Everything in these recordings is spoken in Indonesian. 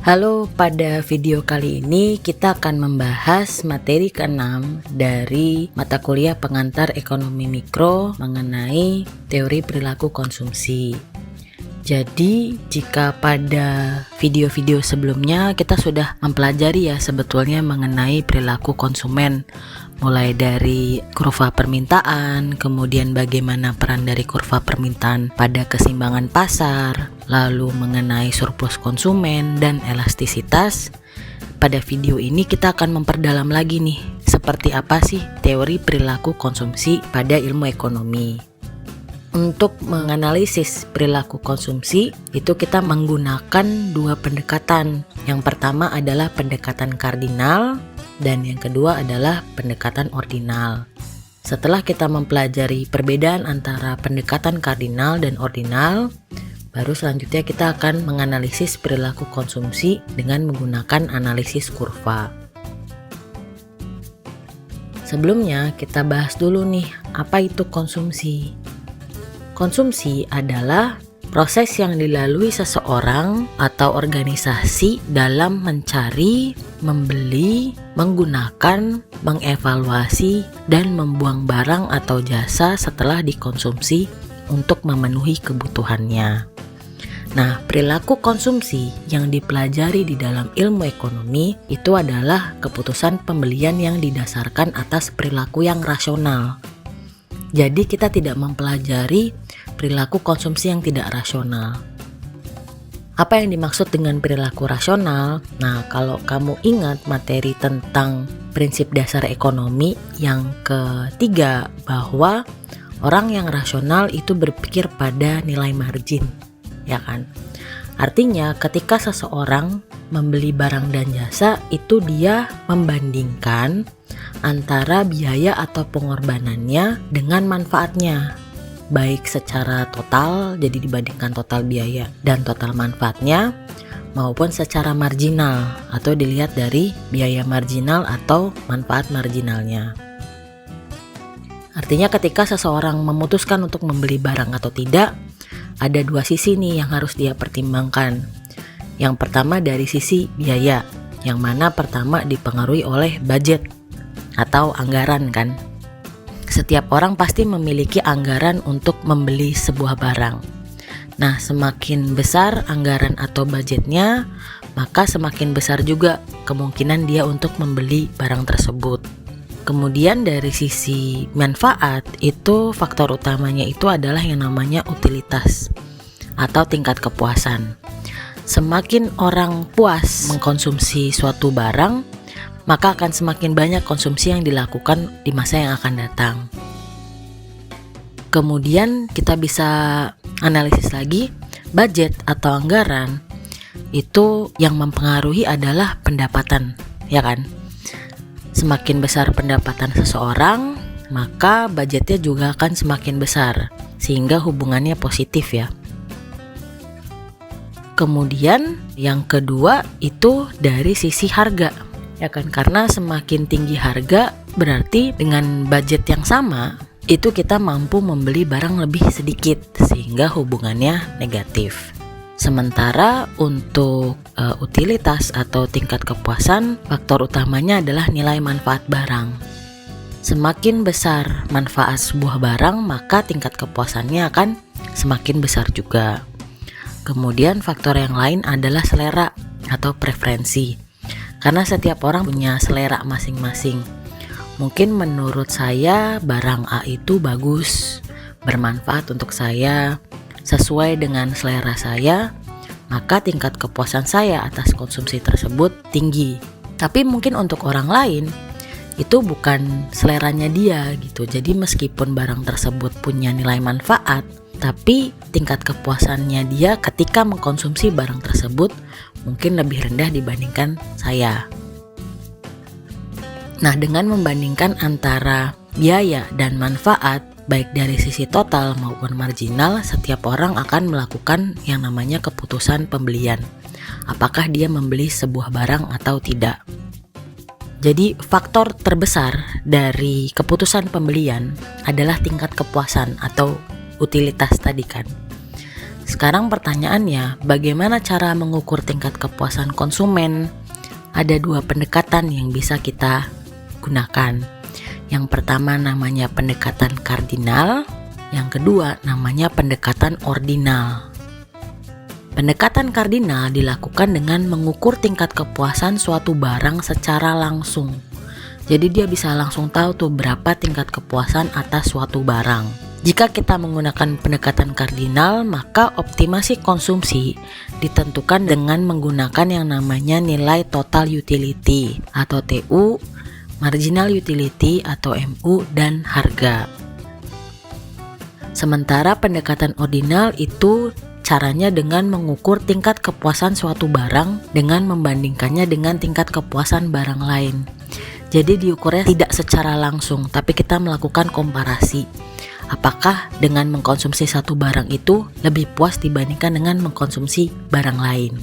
Halo, pada video kali ini kita akan membahas materi ke-6 dari mata kuliah pengantar ekonomi mikro mengenai teori perilaku konsumsi. Jadi, jika pada video-video sebelumnya kita sudah mempelajari ya sebetulnya mengenai perilaku konsumen, mulai dari kurva permintaan, kemudian bagaimana peran dari kurva permintaan pada keseimbangan pasar, lalu mengenai surplus konsumen dan elastisitas. Pada video ini kita akan memperdalam lagi nih, seperti apa sih teori perilaku konsumsi pada ilmu ekonomi. Untuk menganalisis perilaku konsumsi, itu kita menggunakan dua pendekatan. Yang pertama adalah pendekatan kardinal dan yang kedua adalah pendekatan ordinal. Setelah kita mempelajari perbedaan antara pendekatan kardinal dan ordinal, baru selanjutnya kita akan menganalisis perilaku konsumsi dengan menggunakan analisis kurva. Sebelumnya kita bahas dulu nih, apa itu konsumsi? Konsumsi adalah proses yang dilalui seseorang atau organisasi dalam mencari, membeli, menggunakan, mengevaluasi, dan membuang barang atau jasa setelah dikonsumsi untuk memenuhi kebutuhannya. Nah, perilaku konsumsi yang dipelajari di dalam ilmu ekonomi itu adalah keputusan pembelian yang didasarkan atas perilaku yang rasional. Jadi kita tidak mempelajari perilaku konsumsi yang tidak rasional. Apa yang dimaksud dengan perilaku rasional? Nah, kalau kamu ingat materi tentang prinsip dasar ekonomi yang ketiga, bahwa orang yang rasional itu berpikir pada nilai margin, ya kan? Artinya ketika seseorang membeli barang dan jasa, itu dia membandingkan antara biaya atau pengorbanannya dengan manfaatnya, baik secara total, jadi dibandingkan total biaya dan total manfaatnya, maupun secara marginal atau dilihat dari biaya marginal atau manfaat marginalnya. Artinya ketika seseorang memutuskan untuk membeli barang atau tidak, ada dua sisi nih yang harus dia pertimbangkan. Yang pertama dari sisi biaya, yang mana pertama dipengaruhi oleh budget atau anggaran kan. Setiap orang pasti memiliki anggaran untuk membeli sebuah barang. Nah, semakin besar anggaran atau budgetnya, maka semakin besar juga kemungkinan dia untuk membeli barang tersebut. Kemudian dari sisi manfaat, itu faktor utamanya itu adalah yang namanya utilitas atau tingkat kepuasan. Semakin orang puas mengkonsumsi suatu barang, maka akan semakin banyak konsumsi yang dilakukan di masa yang akan datang. Kemudian kita bisa analisis lagi, budget atau anggaran itu yang mempengaruhi adalah pendapatan, ya kan? Semakin besar pendapatan seseorang, maka budgetnya juga akan semakin besar, sehingga hubungannya positif ya. Kemudian yang kedua itu dari sisi harga, ya kan, karena semakin tinggi harga berarti dengan budget yang sama itu kita mampu membeli barang lebih sedikit sehingga hubungannya negatif. Sementara untuk utilitas atau tingkat kepuasan, faktor utamanya adalah nilai manfaat barang. Semakin besar manfaat sebuah barang, maka tingkat kepuasannya akan semakin besar juga. Kemudian faktor yang lain adalah selera atau preferensi. Karena setiap orang punya selera masing-masing. Mungkin menurut saya barang A itu bagus, bermanfaat untuk saya, sesuai dengan selera saya, maka tingkat kepuasan saya atas konsumsi tersebut tinggi. Tapi mungkin untuk orang lain, itu bukan seleranya dia gitu. Jadi meskipun barang tersebut punya nilai manfaat, tapi tingkat kepuasannya dia ketika mengkonsumsi barang tersebut mungkin lebih rendah dibandingkan saya. Nah, dengan membandingkan antara biaya dan manfaat, baik dari sisi total maupun marginal, setiap orang akan melakukan yang namanya keputusan pembelian. Apakah dia membeli sebuah barang atau tidak. Jadi, faktor terbesar dari keputusan pembelian adalah tingkat kepuasan atau utilitas tadi kan. Sekarang pertanyaannya, bagaimana cara mengukur tingkat kepuasan konsumen? Ada dua pendekatan yang bisa kita gunakan. Yang pertama namanya pendekatan kardinal, yang kedua namanya pendekatan ordinal. Pendekatan kardinal dilakukan dengan mengukur tingkat kepuasan suatu barang secara langsung. Jadi dia bisa langsung tahu tuh berapa tingkat kepuasan atas suatu barang. Jika kita menggunakan pendekatan kardinal, maka optimasi konsumsi ditentukan dengan menggunakan yang namanya nilai total utility atau TU, marginal utility atau MU, dan harga. Sementara pendekatan ordinal itu caranya dengan mengukur tingkat kepuasan suatu barang dengan membandingkannya dengan tingkat kepuasan barang lain. Jadi diukurnya tidak secara langsung, tapi kita melakukan komparasi. Apakah dengan mengkonsumsi satu barang itu lebih puas dibandingkan dengan mengkonsumsi barang lain.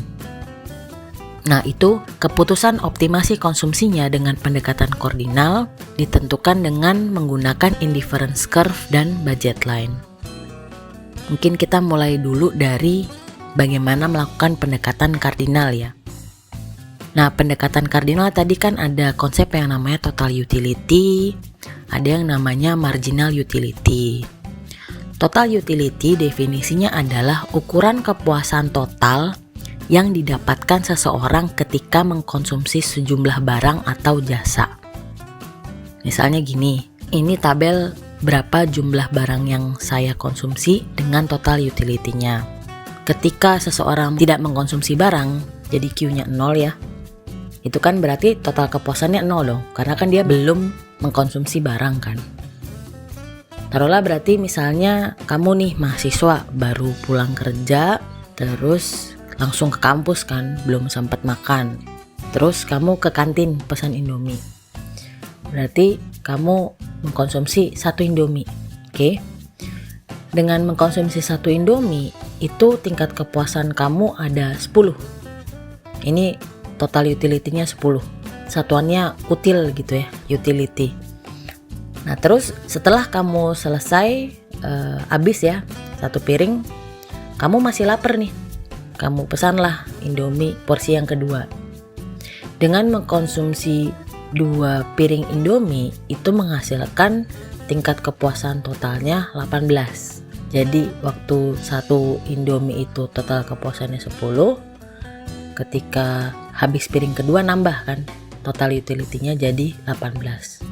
Nah, itu keputusan optimasi konsumsinya dengan pendekatan kardinal ditentukan dengan menggunakan indifference curve dan budget line. Mungkin kita mulai dulu dari bagaimana melakukan pendekatan kardinal ya. Nah, pendekatan kardinal tadi kan ada konsep yang namanya total utility, ada yang namanya marginal utility. Total utility definisinya adalah ukuran kepuasan total yang didapatkan seseorang ketika mengkonsumsi sejumlah barang atau jasa. Misalnya gini, ini tabel berapa jumlah barang yang saya konsumsi dengan total utility-nya. Ketika seseorang tidak mengkonsumsi barang, jadi Q-nya 0 ya. Itu kan berarti total kepuasannya 0 dong, karena kan dia belum mengkonsumsi barang kan. Taruhlah berarti misalnya kamu nih mahasiswa baru pulang kerja, terus langsung ke kampus kan, belum sempat makan. Terus kamu ke kantin pesan Indomie. Berarti kamu mengkonsumsi satu Indomie, oke? Dengan mengkonsumsi satu Indomie, itu tingkat kepuasan kamu ada 10. Ini total utility-nya 10. Satuannya util gitu ya, utility. Nah, terus setelah kamu selesai habis ya satu piring, kamu masih lapar nih. Kamu pesanlah Indomie porsi yang kedua. Dengan mengkonsumsi 2 piring Indomie itu menghasilkan tingkat kepuasan totalnya 18. Jadi waktu satu Indomie itu total kepuasannya 10, ketika habis piring kedua nambah kan, total utility-nya jadi 18.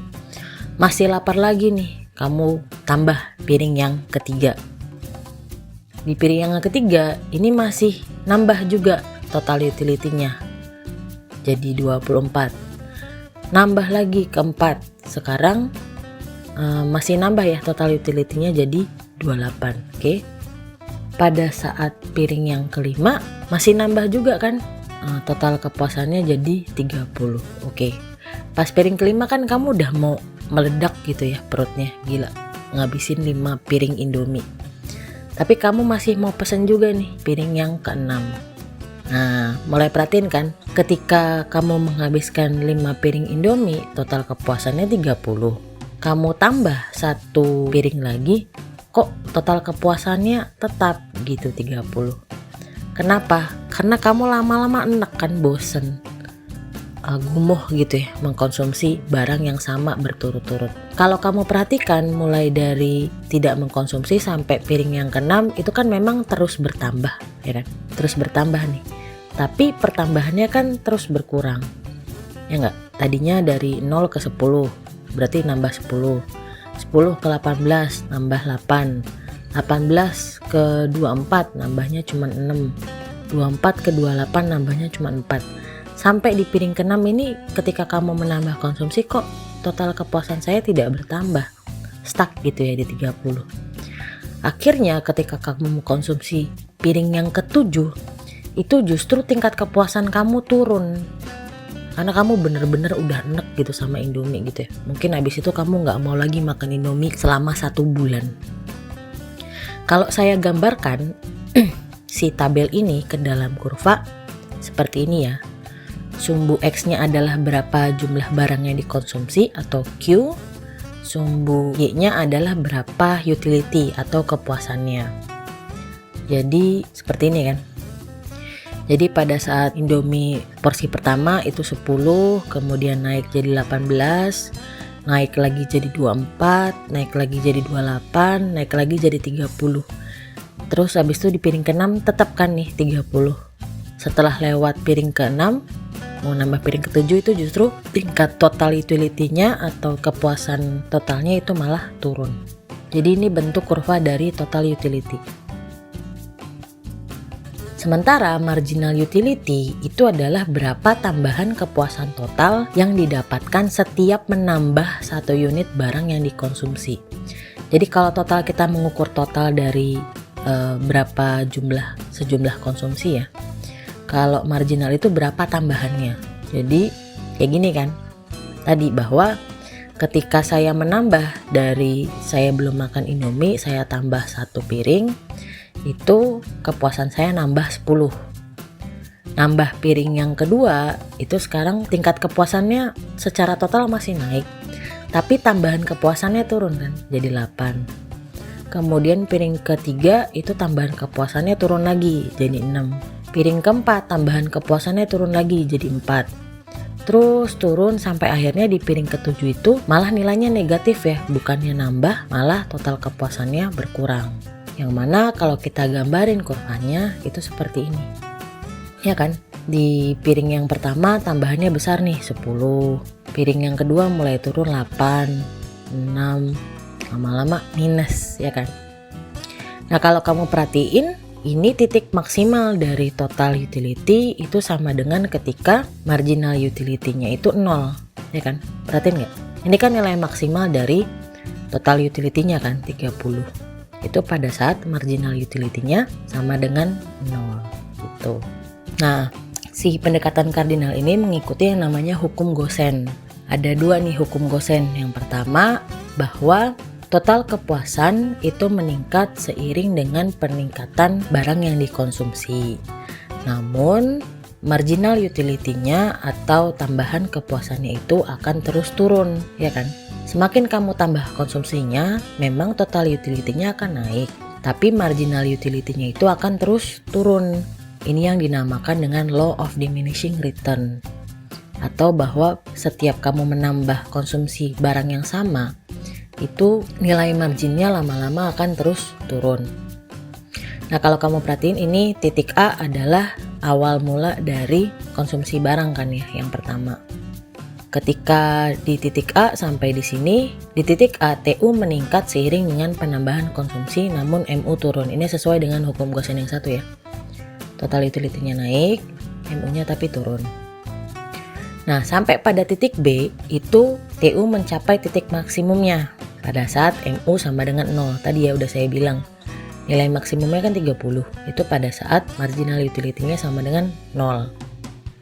Masih lapar lagi nih, kamu tambah piring yang ketiga. Di piring yang ketiga ini masih nambah juga total utility-nya jadi 24. Nambah lagi keempat, sekarang masih nambah ya total utility-nya jadi 28, oke? Pada saat piring yang kelima masih nambah juga kan, total kepuasannya jadi 30, oke? Pas piring kelima kan kamu udah mau meledak gitu ya perutnya, gila, ngabisin 5 piring Indomie. Tapi kamu masih mau pesen juga nih piring yang keenam. Nah, mulai perhatiin kan, ketika kamu menghabiskan 5 piring Indomie, total kepuasannya 30. Kamu tambah satu piring lagi, kok total kepuasannya tetap gitu 30. Kenapa? Karena kamu lama-lama enak kan, bosen, gumuh gitu ya mengkonsumsi barang yang sama berturut-turut. Kalau kamu perhatikan mulai dari tidak mengkonsumsi sampai piring yang keenam itu kan memang terus bertambah ya kan, terus bertambah nih. Tapi pertambahannya kan terus berkurang, ya enggak? Tadinya dari 0 ke 10, berarti nambah 10. 10 ke 18, nambah 8. 18 ke 24, nambahnya cuma 6. 24 ke 28, nambahnya cuma 4. Sampai di piring ke-6 ini ketika kamu menambah konsumsi kok total kepuasan saya tidak bertambah. Stuck gitu ya di 30. Akhirnya ketika kamu mengkonsumsi piring yang ke-7, itu justru tingkat kepuasan kamu turun karena kamu bener-bener udah enek gitu sama Indomie gitu ya. Mungkin habis itu kamu gak mau lagi makan Indomie selama 1 bulan. Kalau saya gambarkan si tabel ini ke dalam kurva seperti ini ya. Sumbu X-nya adalah berapa jumlah barang yang dikonsumsi atau Q. Sumbu Y-nya adalah berapa utility atau kepuasannya. Jadi seperti ini kan. Jadi pada saat Indomie porsi pertama itu 10, kemudian naik jadi 18, naik lagi jadi 24, naik lagi jadi 28, naik lagi jadi 30. Terus habis itu di piring ke-6 tetap kan nih 30. Setelah lewat piring ke-6 mau nambah piring ke-7 itu justru tingkat total utility-nya atau kepuasan totalnya itu malah turun. Jadi ini bentuk kurva dari total utility. Sementara marginal utility itu adalah berapa tambahan kepuasan total yang didapatkan setiap menambah satu unit barang yang dikonsumsi. Jadi kalau total kita mengukur total dari berapa sejumlah konsumsi ya. Kalau marginal itu berapa tambahannya. Jadi kayak gini kan. Tadi bahwa ketika saya menambah dari saya belum makan Indomie, saya tambah satu piring, itu kepuasan saya nambah 10. Nambah piring yang kedua itu sekarang tingkat kepuasannya secara total masih naik, tapi tambahan kepuasannya turun kan jadi 8. Kemudian piring ketiga itu tambahan kepuasannya turun lagi jadi 6. Piring keempat tambahan kepuasannya turun lagi jadi 4. Terus turun sampai akhirnya di piring ketujuh itu malah nilainya negatif ya, bukannya nambah, malah total kepuasannya berkurang. Yang mana kalau kita gambarin kurvanya itu seperti ini. Ya kan? Di piring yang pertama tambahannya besar nih 10. Piring yang kedua mulai turun 8, 6, lama-lama minus ya kan. Nah kalau kamu perhatiin ini titik maksimal dari total utility itu sama dengan ketika marginal utility-nya itu 0 ya kan. Perhatiin nggak? Ini kan nilai maksimal dari total utility-nya kan 30. Itu pada saat marginal utility-nya sama dengan 0 gitu. Nah, si pendekatan kardinal ini mengikuti yang namanya hukum Gosen. Ada dua nih hukum Gosen. Yang pertama bahwa total kepuasan itu meningkat seiring dengan peningkatan barang yang dikonsumsi. Namun marginal utility-nya atau tambahan kepuasannya itu akan terus turun, ya kan? Semakin kamu tambah konsumsinya, memang total utility-nya akan naik, tapi marginal utility-nya itu akan terus turun. Ini yang dinamakan dengan law of diminishing return. Atau bahwa setiap kamu menambah konsumsi barang yang sama, itu nilai marginnya lama-lama akan terus turun. Nah kalau kamu perhatiin ini titik A adalah awal mula dari konsumsi barang kan ya, yang pertama. Ketika di titik A sampai di sini, di titik A TU meningkat seiring dengan penambahan konsumsi namun MU turun. Ini sesuai dengan hukum Gosen yang satu ya. Total utility-nya naik, MU-nya tapi turun. Nah, sampai pada titik B itu TU mencapai titik maksimumnya pada saat MU sama dengan 0. Tadi ya udah saya bilang. Nilai maksimumnya kan 30. Itu pada saat marginal utility-nya sama dengan 0.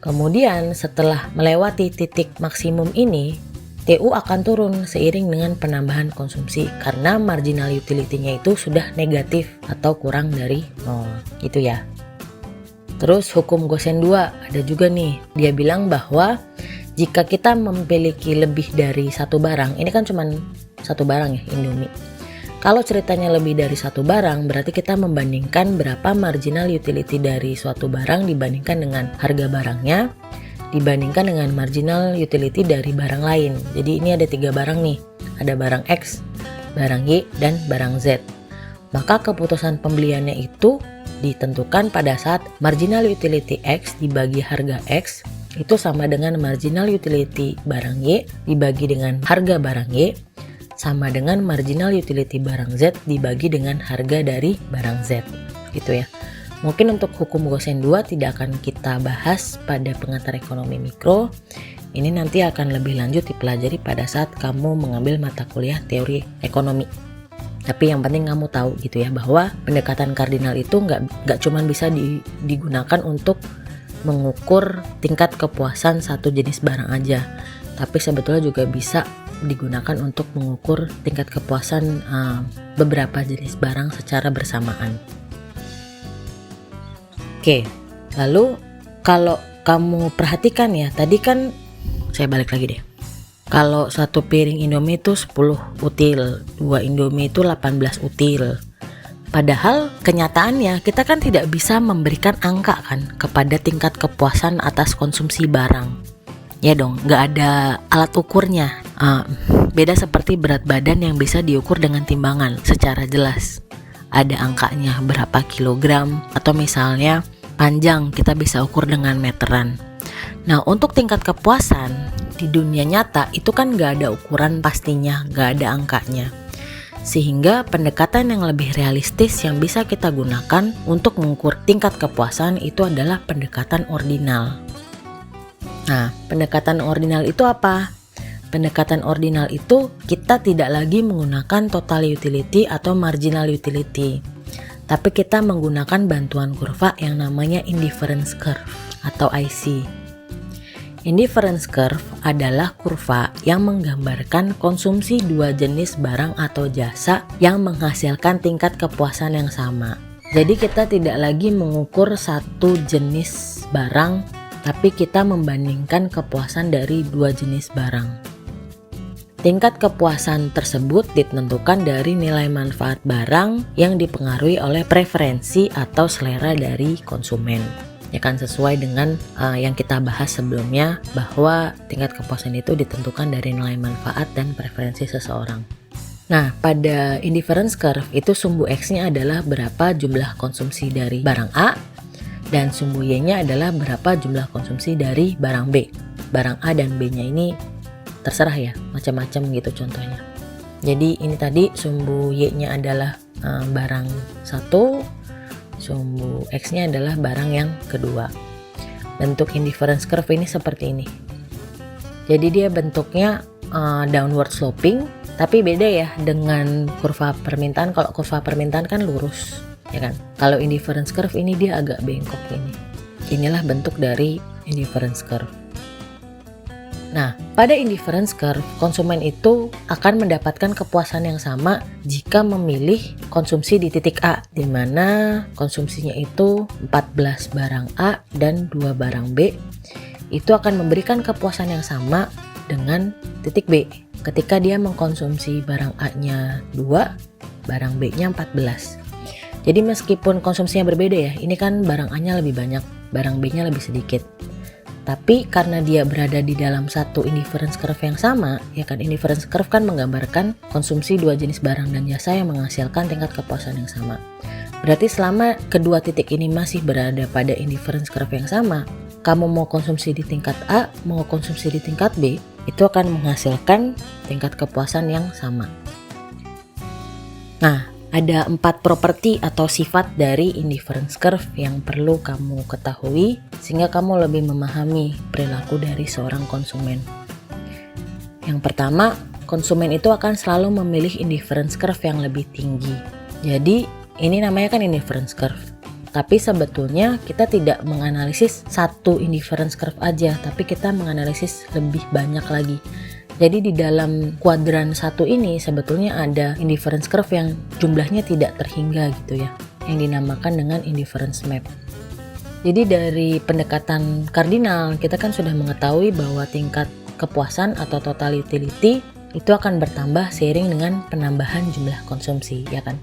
Kemudian setelah melewati titik maksimum ini, TU akan turun seiring dengan penambahan konsumsi karena marginal utility-nya itu sudah negatif atau kurang dari 0 gitu ya. Terus hukum Gosen 2 ada juga nih, dia bilang bahwa jika kita memiliki lebih dari satu barang, ini kan cuma satu barang ya, Indomie. Kalau ceritanya lebih dari satu barang, berarti kita membandingkan berapa marginal utility dari suatu barang dibandingkan dengan harga barangnya, dibandingkan dengan marginal utility dari barang lain. Jadi ini ada 3 barang nih, ada barang X, barang Y, dan barang Z. Maka keputusan pembeliannya itu ditentukan pada saat marginal utility X dibagi harga X, itu sama dengan marginal utility barang Y dibagi dengan harga barang Y, sama dengan marginal utility barang Z dibagi dengan harga dari barang Z gitu ya. Mungkin untuk hukum Gosen 2 tidak akan kita bahas pada pengantar ekonomi mikro. Ini nanti akan lebih lanjut dipelajari pada saat kamu mengambil mata kuliah teori ekonomi. Tapi yang penting kamu tahu gitu ya, bahwa pendekatan kardinal itu nggak cuma bisa digunakan untuk mengukur tingkat kepuasan satu jenis barang aja, tapi sebetulnya juga bisa digunakan untuk mengukur tingkat kepuasan beberapa jenis barang secara bersamaan. Oke, lalu kalau kamu perhatikan ya, tadi kan saya balik lagi deh. Kalau satu piring Indomie itu 10 util, 2 Indomie itu 18 util. Padahal kenyataannya kita kan tidak bisa memberikan angka kan kepada tingkat kepuasan atas konsumsi barang. Ya dong, nggak ada alat ukurnya. Beda seperti berat badan yang bisa diukur dengan timbangan secara jelas. Ada angkanya berapa kilogram, atau misalnya panjang kita bisa ukur dengan meteran. Nah, untuk tingkat kepuasan di dunia nyata itu kan nggak ada ukuran pastinya, nggak ada angkanya. Sehingga pendekatan yang lebih realistis yang bisa kita gunakan untuk mengukur tingkat kepuasan itu adalah pendekatan ordinal. Nah, pendekatan ordinal itu apa? Pendekatan ordinal itu kita tidak lagi menggunakan total utility atau marginal utility, tapi kita menggunakan bantuan kurva yang namanya indifference curve atau IC. Indifference curve adalah kurva yang menggambarkan konsumsi dua jenis barang atau jasa yang menghasilkan tingkat kepuasan yang sama. Jadi kita tidak lagi mengukur satu jenis barang, tapi kita membandingkan kepuasan dari dua jenis barang. Tingkat kepuasan tersebut ditentukan dari nilai manfaat barang yang dipengaruhi oleh preferensi atau selera dari konsumen. Ya kan, sesuai dengan yang kita bahas sebelumnya, bahwa tingkat kepuasan itu ditentukan dari nilai manfaat dan preferensi seseorang. Nah, pada indifference curve itu sumbu X-nya adalah berapa jumlah konsumsi dari barang A, dan sumbu Y-nya adalah berapa jumlah konsumsi dari barang B. Barang A dan B-nya ini terserah ya, macam-macam gitu contohnya. Jadi ini tadi sumbu Y-nya adalah barang 1, sumbu X-nya adalah barang yang kedua. Bentuk indifference curve ini seperti ini. Jadi dia bentuknya downward sloping, tapi beda ya dengan kurva permintaan. Kalau kurva permintaan kan lurus, ya kan. Kalau indifference curve ini dia agak bengkok ini. Inilah bentuk dari indifference curve. Nah, pada indifference curve, konsumen itu akan mendapatkan kepuasan yang sama jika memilih konsumsi di titik A, di mana konsumsinya itu 14 barang A dan 2 barang B. Itu akan memberikan kepuasan yang sama dengan titik B, ketika dia mengkonsumsi barang A-nya 2, barang B-nya 14. Jadi meskipun konsumsinya berbeda ya, ini kan barang A-nya lebih banyak, barang B-nya lebih sedikit. Tapi karena dia berada di dalam satu indifference curve yang sama, ya kan, indifference curve kan menggambarkan konsumsi dua jenis barang dan jasa yang menghasilkan tingkat kepuasan yang sama. Berarti selama kedua titik ini masih berada pada indifference curve yang sama, kamu mau konsumsi di tingkat A, mau konsumsi di tingkat B, itu akan menghasilkan tingkat kepuasan yang sama. Nah, ada 4 properti atau sifat dari indifference curve yang perlu kamu ketahui sehingga kamu lebih memahami perilaku dari seorang konsumen. Yang pertama, konsumen itu akan selalu memilih indifference curve yang lebih tinggi. Jadi, ini namanya kan indifference curve. Tapi sebetulnya kita tidak menganalisis satu indifference curve aja, tapi kita menganalisis lebih banyak lagi. Jadi di dalam kuadran 1 ini sebetulnya ada indifference curve yang jumlahnya tidak terhingga gitu ya, yang dinamakan dengan indifference map. Jadi dari pendekatan kardinal kita kan sudah mengetahui bahwa tingkat kepuasan atau total utility itu akan bertambah seiring dengan penambahan jumlah konsumsi, ya kan.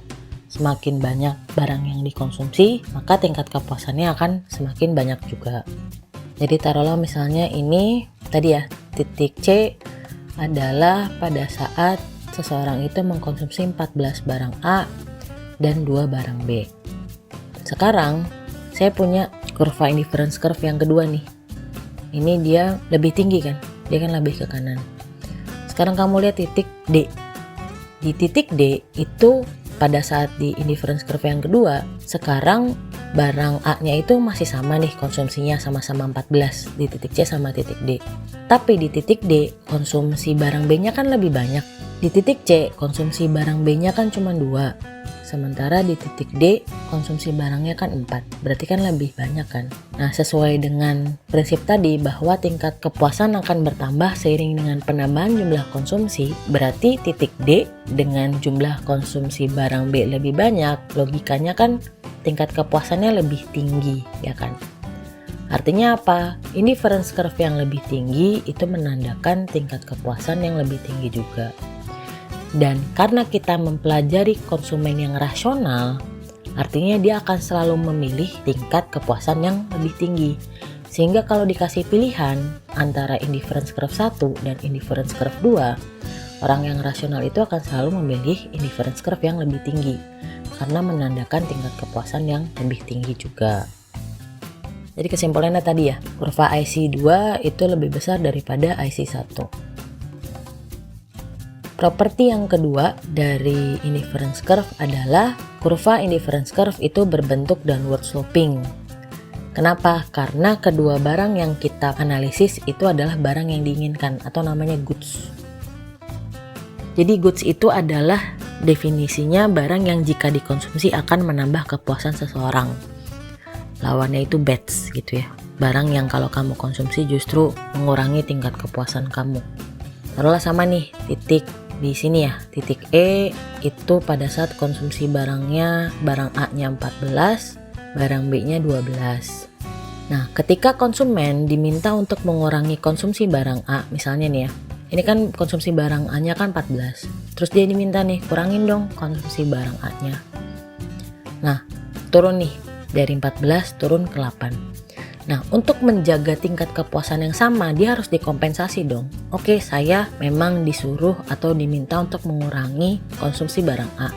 Semakin banyak barang yang dikonsumsi, maka tingkat kepuasannya akan semakin banyak juga. Jadi taruhlah misalnya ini tadi ya, titik C adalah pada saat seseorang itu mengkonsumsi 14 barang A dan 2 barang B. Sekarang saya punya kurva indifference curve yang kedua nih. Ini dia lebih tinggi kan, dia kan lebih ke kanan. Sekarang kamu lihat titik D. Di titik D itu pada saat di indifference curve yang kedua, sekarang barang A-nya itu masih sama nih konsumsinya sama-sama 14 di titik C sama titik D. Tapi di titik D konsumsi barang B-nya kan lebih banyak. Di titik C konsumsi barang B-nya kan cuma 2. Sementara di titik D konsumsi barangnya kan 4. Berarti kan lebih banyak kan. Nah, sesuai dengan prinsip tadi bahwa tingkat kepuasan akan bertambah seiring dengan penambahan jumlah konsumsi, berarti titik D dengan jumlah konsumsi barang B lebih banyak, logikanya kan tingkat kepuasannya lebih tinggi, ya kan? Artinya apa? Indifference curve yang lebih tinggi itu menandakan tingkat kepuasan yang lebih tinggi juga. Dan karena kita mempelajari konsumen yang rasional, Artinya dia akan selalu memilih tingkat kepuasan yang lebih tinggi. Sehingga kalau dikasih pilihan antara indifference curve 1 dan indifference curve 2, orang yang rasional itu akan selalu memilih indifference curve yang lebih tinggi karena menandakan tingkat kepuasan yang lebih tinggi juga. Jadi kesimpulannya tadi ya, kurva IC2 itu lebih besar daripada IC1. Properti yang kedua dari indifference curve adalah kurva indifference curve itu berbentuk downward sloping. Kenapa? Karena kedua barang yang kita analisis itu adalah barang yang diinginkan atau namanya goods. Jadi goods itu adalah definisinya barang yang jika dikonsumsi akan menambah kepuasan seseorang. Lawannya itu bads gitu ya. Barang yang kalau kamu konsumsi justru mengurangi tingkat kepuasan kamu. Taruhlah sama nih titik di sini ya, titik E itu pada saat konsumsi barangnya, barang A-nya 14, barang B-nya 12. Nah, ketika konsumen diminta untuk mengurangi konsumsi barang A, misalnya nih ya, ini kan konsumsi barang A-nya kan 14, terus dia diminta nih, kurangin dong konsumsi barang A-nya. Nah, turun nih, dari 14 turun ke 8. Nah, untuk menjaga tingkat kepuasan yang sama, dia harus dikompensasi dong. Oke, saya memang disuruh atau diminta untuk mengurangi konsumsi barang A.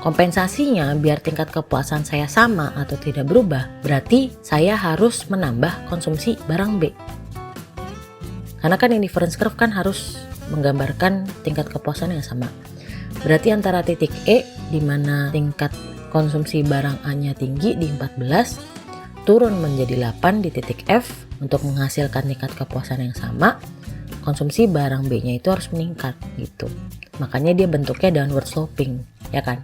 Kompensasinya biar tingkat kepuasan saya sama atau tidak berubah, berarti saya harus menambah konsumsi barang B. Karena kan indifference curve kan harus menggambarkan tingkat kepuasan yang sama. Berarti antara titik E di mana tingkat konsumsi barang A-nya tinggi di 14, turun menjadi 8 di titik F untuk menghasilkan tingkat kepuasan yang sama, konsumsi barang B-nya itu harus meningkat gitu. Makanya dia bentuknya downward sloping, ya kan?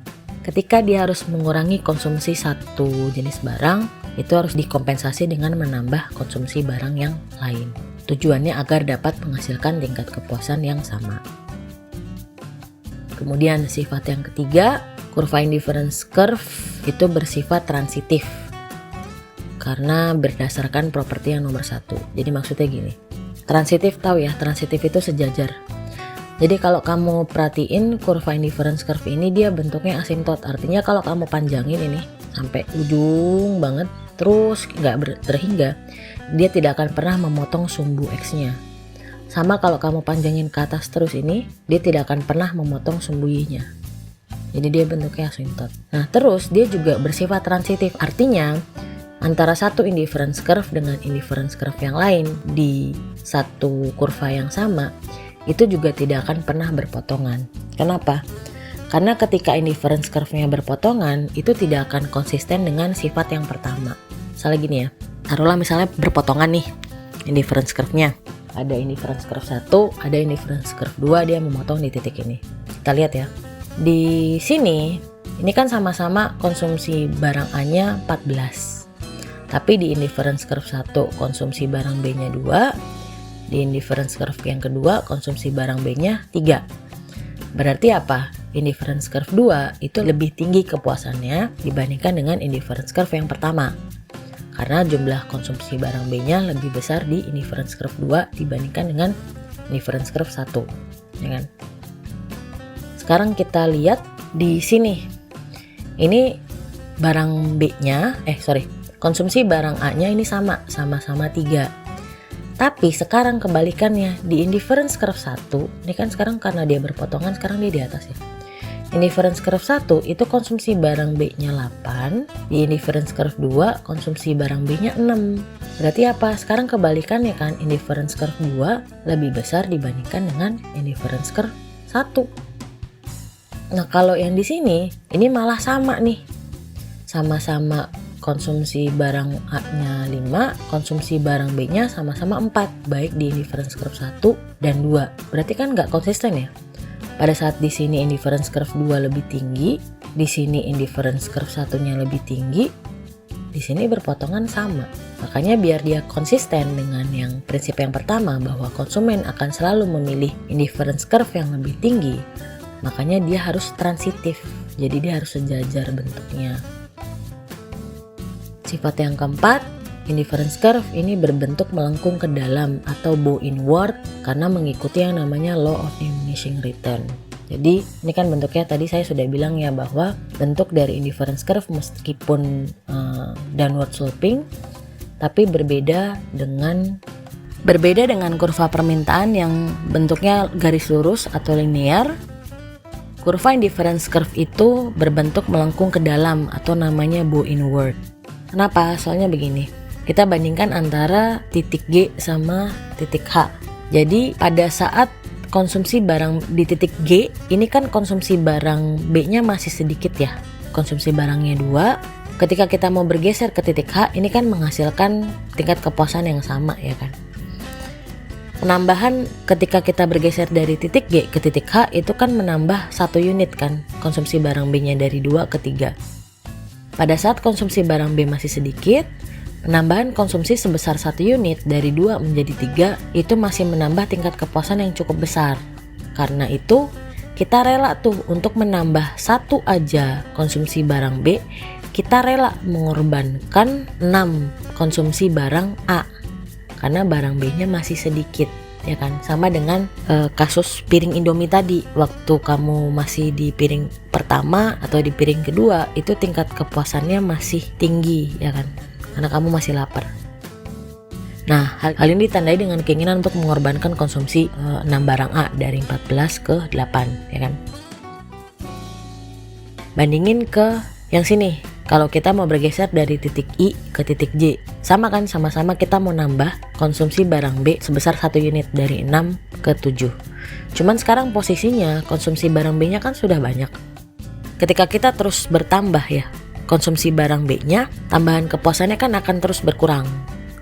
Ketika dia harus mengurangi konsumsi satu jenis barang, itu harus dikompensasi dengan menambah konsumsi barang yang lain. Tujuannya agar dapat menghasilkan tingkat kepuasan yang sama. Kemudian sifat yang ketiga, kurva indifference curve itu bersifat transitif. Karena berdasarkan properti yang nomor 1. Jadi maksudnya gini, transitif tahu ya, transitif itu sejajar. Jadi kalau kamu perhatiin kurva indifference curve ini dia bentuknya asimtot. Artinya kalau kamu panjangin ini sampai ujung banget terus nggak terhingga, dia tidak akan pernah memotong sumbu X-nya. Sama kalau kamu panjangin ke atas terus ini, dia tidak akan pernah memotong sumbu Y-nya. Jadi dia bentuknya asimtot. Nah terus dia juga bersifat transitif. Artinya antara satu indifference curve dengan indifference curve yang lain di satu kurva yang sama itu juga tidak akan pernah berpotongan. Kenapa? Karena ketika indifference curve-nya berpotongan itu tidak akan konsisten dengan sifat yang pertama. Misalnya gini ya, taruhlah misalnya berpotongan nih indifference curve-nya. Ada indifference curve 1, ada indifference curve 2, dia memotong di titik ini. Kita lihat ya. Di sini, ini kan sama-sama konsumsi barang A-nya 14. Tapi di indifference curve 1 konsumsi barang B-nya 2, di indifference curve yang kedua konsumsi barang B-nya 3. Berarti apa? Indifference curve 2 itu lebih tinggi kepuasannya dibandingkan dengan indifference curve yang pertama. Karena jumlah konsumsi barang B-nya lebih besar di indifference curve 2 dibandingkan dengan indifference curve 1. Ya kan? Sekarang kita lihat di sini. Ini barang B-nya, konsumsi barang A-nya ini sama-sama 3. Tapi sekarang kebalikannya, di indifference curve 1, ini kan sekarang karena dia berpotongan, sekarang dia di atas ya. Indifference curve 1 itu konsumsi barang B-nya 8, di indifference curve 2 konsumsi barang B-nya 6. Berarti apa? Sekarang kebalikannya kan, indifference curve 2 lebih besar dibandingkan dengan indifference curve 1. Nah, kalau yang di sini, ini malah sama nih. Sama-sama konsumsi barang A-nya 5, konsumsi barang B-nya sama-sama 4, baik di indifference curve 1 dan 2. Berarti kan nggak konsisten ya? Pada saat di sini indifference curve 2 lebih tinggi, di sini indifference curve 1-nya lebih tinggi, di sini berpotongan sama. Makanya biar dia konsisten dengan yang prinsip yang pertama bahwa konsumen akan selalu memilih indifference curve yang lebih tinggi, makanya dia harus transitif. Jadi dia harus sejajar bentuknya. Sifat yang keempat, indifference curve ini berbentuk melengkung ke dalam atau bow inward karena mengikuti yang namanya law of diminishing return. Jadi ini kan bentuknya tadi saya sudah bilang ya, bahwa bentuk dari indifference curve meskipun downward sloping, tapi berbeda dengan kurva permintaan yang bentuknya garis lurus atau linear. Kurva indifference curve itu berbentuk melengkung ke dalam atau namanya bow inward. Kenapa? Soalnya begini, kita bandingkan antara titik G sama titik H. Jadi pada saat konsumsi barang di titik G, ini kan konsumsi barang B-nya masih sedikit ya. Konsumsi barangnya 2. Ketika kita mau bergeser ke titik H, ini kan menghasilkan tingkat kepuasan yang sama ya kan. Penambahan ketika kita bergeser dari titik G ke titik H itu kan menambah 1 unit kan. Konsumsi barang B-nya dari 2 ke 3. Pada saat konsumsi barang B masih sedikit, penambahan konsumsi sebesar 1 unit dari 2 menjadi 3 itu masih menambah tingkat kepuasan yang cukup besar. Karena itu kita rela tuh untuk menambah 1 aja konsumsi barang B, kita rela mengorbankan 6 konsumsi barang A karena barang B-nya masih sedikit. Ya kan, sama dengan kasus piring Indomie tadi. Waktu kamu masih di piring pertama atau di piring kedua, itu tingkat kepuasannya masih tinggi ya kan, karena kamu masih lapar. Nah, hal ini ditandai dengan keinginan untuk mengorbankan konsumsi 6 barang A dari 14 ke 8 ya kan. Bandingin ke yang sini. Kalau kita mau bergeser dari titik I ke titik J, sama kan, sama-sama kita mau nambah konsumsi barang B sebesar 1 unit dari 6 ke 7. Cuman sekarang posisinya konsumsi barang B-nya kan sudah banyak. Ketika kita terus bertambah ya konsumsi barang B-nya, tambahan kepuasannya kan akan terus berkurang.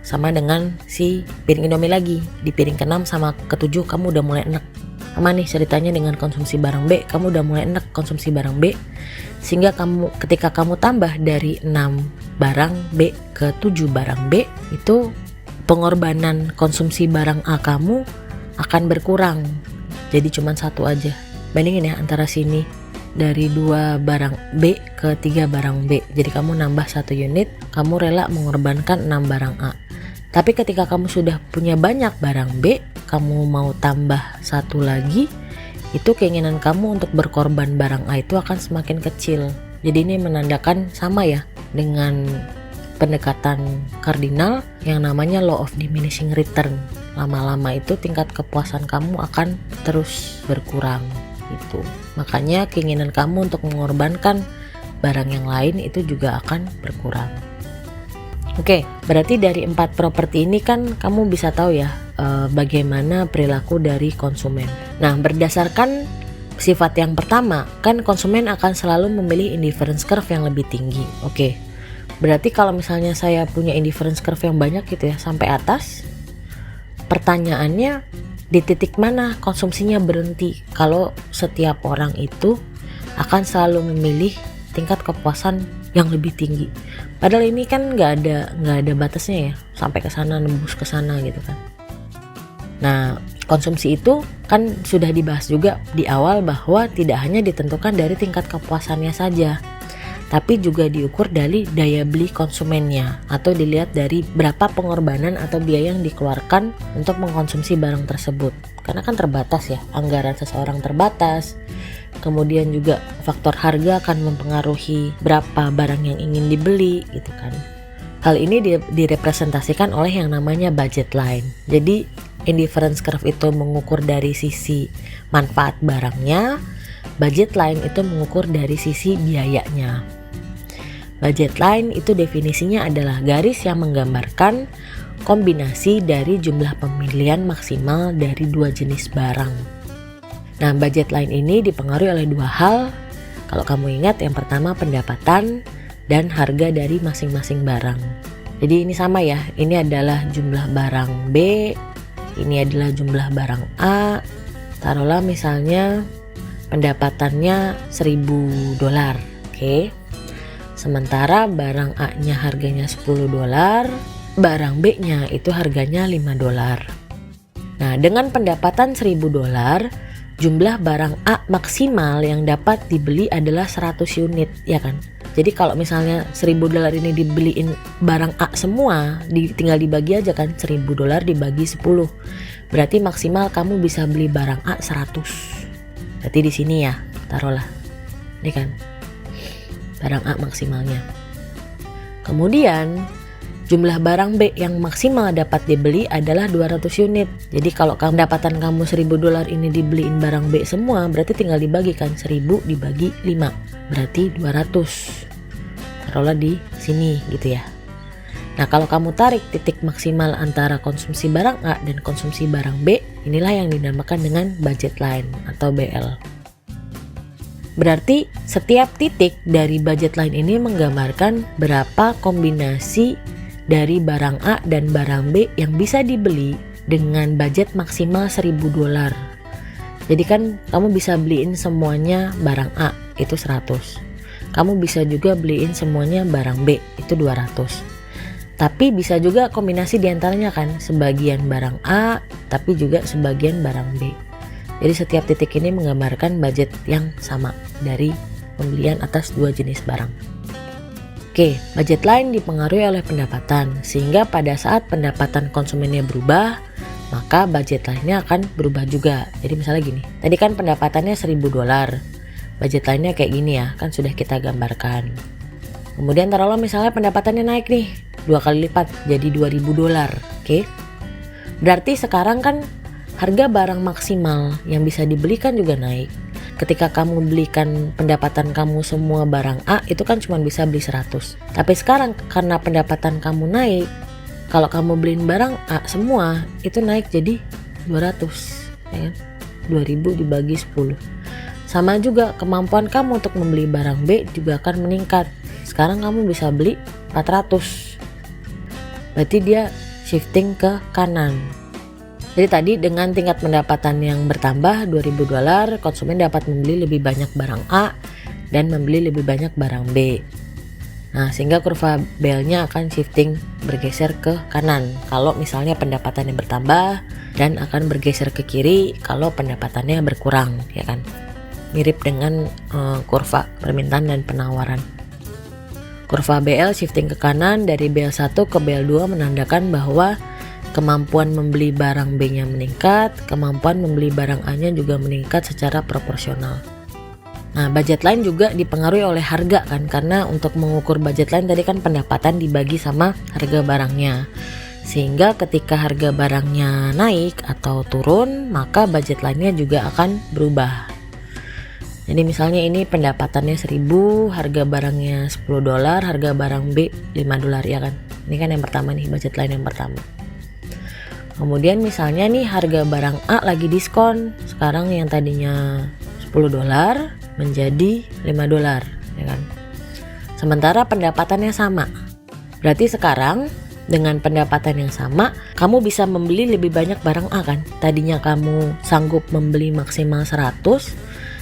Sama dengan si piring Indomie lagi, di piring ke-6 sama ke-7 kamu udah mulai enak. Sama nih ceritanya dengan konsumsi barang B, kamu udah mulai enak konsumsi barang B, sehingga ketika kamu tambah dari 6 barang B ke 7 barang B, itu pengorbanan konsumsi barang A kamu akan berkurang, jadi cuma 1 aja. Bandingin ya antara sini, dari 2 barang B ke 3 barang B, jadi kamu nambah 1 unit, kamu rela mengorbankan 6 barang A. Tapi ketika kamu sudah punya banyak barang B, kamu mau tambah 1 lagi, itu keinginan kamu untuk berkorban barang A itu akan semakin kecil. Jadi ini menandakan sama ya dengan pendekatan kardinal yang namanya law of diminishing return. Lama-lama itu tingkat kepuasan kamu akan terus berkurang gitu. Makanya keinginan kamu untuk mengorbankan barang yang lain itu juga akan berkurang. Oke, berarti dari 4 properti ini kan kamu bisa tahu ya bagaimana perilaku dari konsumen. Nah, berdasarkan sifat yang pertama, kan konsumen akan selalu memilih indifference curve yang lebih tinggi. Oke, berarti kalau misalnya saya punya indifference curve yang banyak gitu ya, sampai atas, pertanyaannya di titik mana konsumsinya berhenti kalau setiap orang itu akan selalu memilih tingkat kepuasan yang lebih tinggi. Padahal ini kan nggak ada batasnya ya, sampai ke sana, nembus ke sana gitu kan. Nah, konsumsi itu kan sudah dibahas juga di awal bahwa tidak hanya ditentukan dari tingkat kepuasannya saja, tapi juga diukur dari daya beli konsumennya, atau dilihat dari berapa pengorbanan atau biaya yang dikeluarkan untuk mengkonsumsi barang tersebut. Karena kan terbatas ya, anggaran seseorang terbatas. Kemudian juga faktor harga akan mempengaruhi berapa barang yang ingin dibeli gitu kan. Hal ini direpresentasikan oleh yang namanya budget line. Jadi indifference curve itu mengukur dari sisi manfaat barangnya, budget line itu mengukur dari sisi biayanya. Budget line itu definisinya adalah garis yang menggambarkan kombinasi dari jumlah pemilihan maksimal dari 2 jenis barang. Nah, budget line ini dipengaruhi oleh 2 hal. Kalau kamu ingat, yang pertama pendapatan dan harga dari masing-masing barang. Jadi ini sama ya, ini adalah jumlah barang B, ini adalah jumlah barang A. Taruhlah misalnya pendapatannya $1.000, oke. Sementara barang A-nya harganya $10, barang B-nya itu harganya $5. Nah, dengan pendapatan $1.000, jumlah barang A maksimal yang dapat dibeli adalah 100 unit, ya kan? Jadi kalau misalnya $1.000 ini dibeliin barang A semua, tinggal dibagi aja kan, $1.000 dibagi 10. Berarti maksimal kamu bisa beli barang A 100. Berarti di sini ya, taruhlah. Ini kan barang A maksimalnya. Kemudian jumlah barang B yang maksimal dapat dibeli adalah 200 unit. Jadi kalau pendapatan kamu $1.000 ini dibeliin barang B semua, berarti tinggal dibagikan 1000 dibagi 5. Berarti 200. Taruhlah di sini gitu ya. Nah, kalau kamu tarik titik maksimal antara konsumsi barang A dan konsumsi barang B, inilah yang dinamakan dengan budget line atau BL. Berarti setiap titik dari budget line ini menggambarkan berapa kombinasi dari barang A dan barang B yang bisa dibeli dengan budget maksimal $1.000. Jadi kan kamu bisa beliin semuanya barang A, itu 100. Kamu bisa juga beliin semuanya barang B, itu 200. Tapi bisa juga kombinasi diantaranya kan, sebagian barang A tapi juga sebagian barang B. Jadi setiap titik ini menggambarkan budget yang sama dari pembelian atas dua jenis barang. Oke, budget line dipengaruhi oleh pendapatan, sehingga pada saat pendapatan konsumennya berubah, maka budget line-nya akan berubah juga. Jadi misalnya gini, tadi kan pendapatannya $1.000, budget line-nya kayak gini ya, kan sudah kita gambarkan. Kemudian taruhlah misalnya pendapatannya naik nih, 2 kali lipat jadi $2.000, oke? Berarti sekarang kan harga barang maksimal yang bisa dibelikan juga naik. Ketika kamu belikan pendapatan kamu semua barang A, itu kan cuma bisa beli 100. Tapi sekarang karena pendapatan kamu naik, kalau kamu beliin barang A semua, itu naik jadi 200, ya kan? 2000 dibagi 10. Sama juga kemampuan kamu untuk membeli barang B juga akan meningkat. Sekarang kamu bisa beli 400. Berarti dia shifting ke kanan. Jadi tadi dengan tingkat pendapatan yang bertambah $2.000, konsumen dapat membeli lebih banyak barang A dan membeli lebih banyak barang B. Nah, sehingga kurva BL-nya akan shifting bergeser ke kanan kalau misalnya pendapatannya bertambah, dan akan bergeser ke kiri kalau pendapatannya berkurang, ya kan? Mirip dengan kurva permintaan dan penawaran. Kurva BL shifting ke kanan dari BL1 ke BL2 menandakan bahwa kemampuan membeli barang B-nya meningkat, kemampuan membeli barang A-nya juga meningkat secara proporsional. Nah, budget line juga dipengaruhi oleh harga kan, karena untuk mengukur budget line tadi kan pendapatan dibagi sama harga barangnya. Sehingga ketika harga barangnya naik atau turun, maka budget line-nya juga akan berubah. Jadi misalnya ini pendapatannya 1000, harga barangnya $10, harga barang B $5 ya kan. Ini kan yang pertama nih, budget line yang pertama. Kemudian misalnya nih harga barang A lagi diskon, sekarang yang tadinya $10 menjadi $5 ya kan. Sementara pendapatannya sama. Berarti sekarang dengan pendapatan yang sama, kamu bisa membeli lebih banyak barang A kan. Tadinya kamu sanggup membeli maksimal 100,